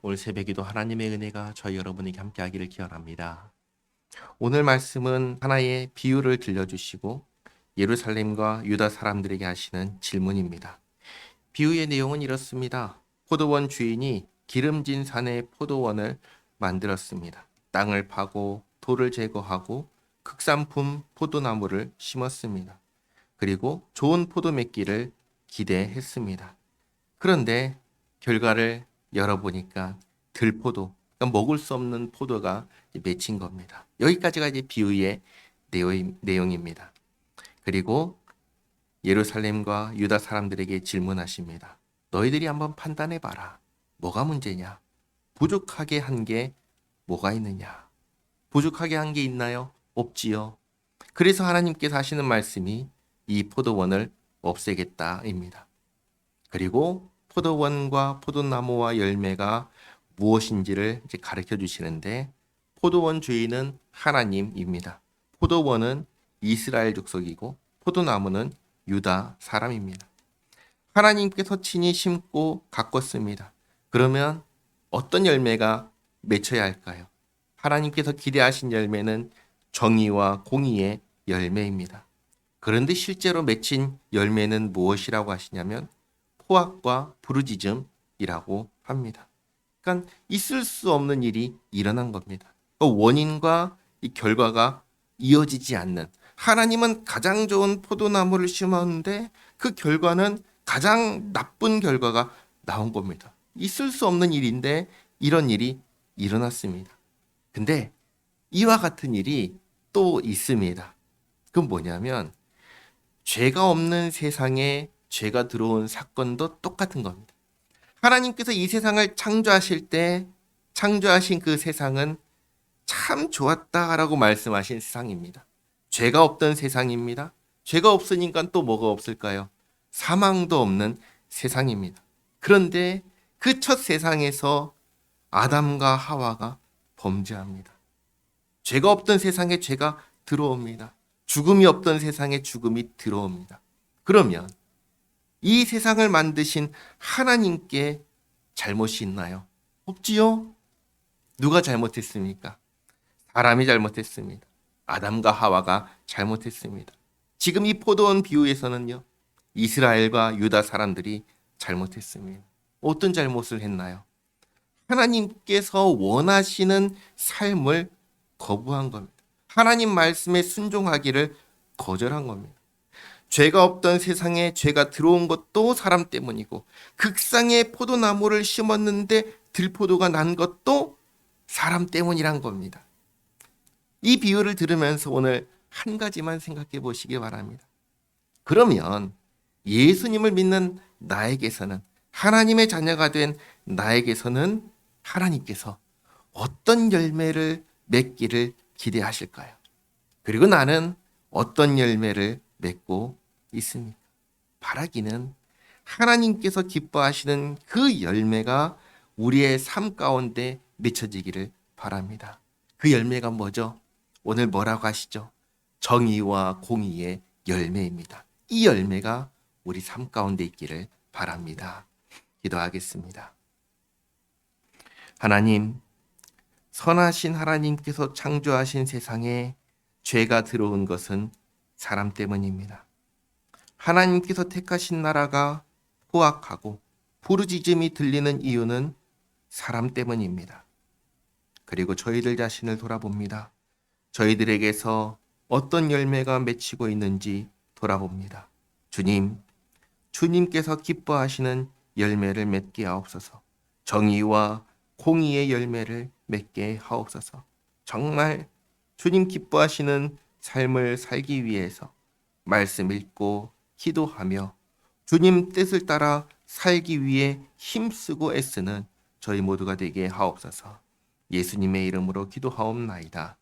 오늘 새벽에도 하나님의 은혜가 저희 여러분에게 함께하기를 기원합니다. 오늘 말씀은 하나의 비유를 들려주시고 예루살렘과 유다 사람들에게 하시는 질문입니다. 비유의 내용은 이렇습니다. 포도원 주인이 기름진 산에 포도원을 만들었습니다. 땅을 파고 돌을 제거하고 극산품 포도나무를 심었습니다. 그리고 좋은 포도 맺기를 기대했습니다. 그런데 결과를 열어보니까 들포도, 그러니까 먹을 수 없는 포도가 맺힌 겁니다. 여기까지가 이제 비유의 내용입니다. 그리고 예루살렘과 유다 사람들에게 질문하십니다. 너희들이 한번 판단해봐라. 뭐가 문제냐? 부족하게 한 게 뭐가 있느냐? 부족하게 한 게 있나요? 없지요. 그래서 하나님께서 하시는 말씀이 이 포도원을 없애겠다입니다. 그리고 포도원과 포도나무와 열매가 무엇인지를 이제 가르쳐 주시는데, 포도원 주인은 하나님입니다. 포도원은 이스라엘 족속이고 포도나무는 유다 사람입니다. 하나님께서 친히 심고 가꿨습니다. 그러면 어떤 열매가 맺혀야 할까요? 하나님께서 기대하신 열매는 정의와 공의의 열매입니다. 그런데 실제로 맺힌 열매는 무엇이라고 하시냐면 포악과 부르짖음이라고 합니다. 그러니까 있을 수 없는 일이 일어난 겁니다. 원인과 이 결과가 이어지지 않는, 하나님은 가장 좋은 포도나무를 심었는데 그 결과는 가장 나쁜 결과가 나온 겁니다. 있을 수 없는 일인데 이런 일이 일어났습니다. 근데 이와 같은 일이 또 있습니다. 그건 뭐냐면 죄가 없는 세상에 죄가 들어온 사건도 똑같은 겁니다. 하나님께서 이 세상을 창조하실 때 창조하신 그 세상은 참 좋았다라고 말씀하신 세상입니다. 죄가 없던 세상입니다. 죄가 없으니까 또 뭐가 없을까요? 사망도 없는 세상입니다. 그런데 그 첫 세상에서 아담과 하와가 범죄합니다. 죄가 없던 세상에 죄가 들어옵니다. 죽음이 없던 세상에 죽음이 들어옵니다. 그러면 이 세상을 만드신 하나님께 잘못이 있나요? 없지요. 누가 잘못했습니까? 사람이 잘못했습니다. 아담과 하와가 잘못했습니다. 지금 이 포도원 비유에서는요, 이스라엘과 유다 사람들이 잘못했습니다. 어떤 잘못을 했나요? 하나님께서 원하시는 삶을 거부한 겁니다. 하나님 말씀에 순종하기를 거절한 겁니다. 죄가 없던 세상에 죄가 들어온 것도 사람 때문이고, 극상의 포도나무를 심었는데 들포도가 난 것도 사람 때문이란 겁니다. 이 비유를 들으면서 오늘 한 가지만 생각해 보시기 바랍니다. 그러면 예수님을 믿는 나에게서는, 하나님의 자녀가 된 나에게서는 하나님께서 어떤 열매를 맺기를 기대하실까요? 그리고 나는 어떤 열매를 맺고 있습니까? 바라기는 하나님께서 기뻐하시는 그 열매가 우리의 삶 가운데 맺혀지기를 바랍니다. 그 열매가 뭐죠? 오늘 뭐라고 하시죠? 정의와 공의의 열매입니다. 이 열매가 우리 삶 가운데 있기를 바랍니다. 기도하겠습니다. 하나님, 선하신 하나님께서 창조하신 세상에 죄가 들어온 것은 사람 때문입니다. 하나님께서 택하신 나라가 포악하고 부르짖음이 들리는 이유는 사람 때문입니다. 그리고 저희들 자신을 돌아봅니다. 저희들에게서 어떤 열매가 맺히고 있는지 돌아봅니다. 주님, 주님께서 기뻐하시는 열매를 맺게 하옵소서. 정의와 공의의 열매를 맺게 하옵소서. 정말 주님 기뻐하시는 삶을 살기 위해서 말씀 읽고 기도하며 주님 뜻을 따라 살기 위해 힘쓰고 애쓰는 저희 모두가 되게 하옵소서. 예수님의 이름으로 기도하옵나이다.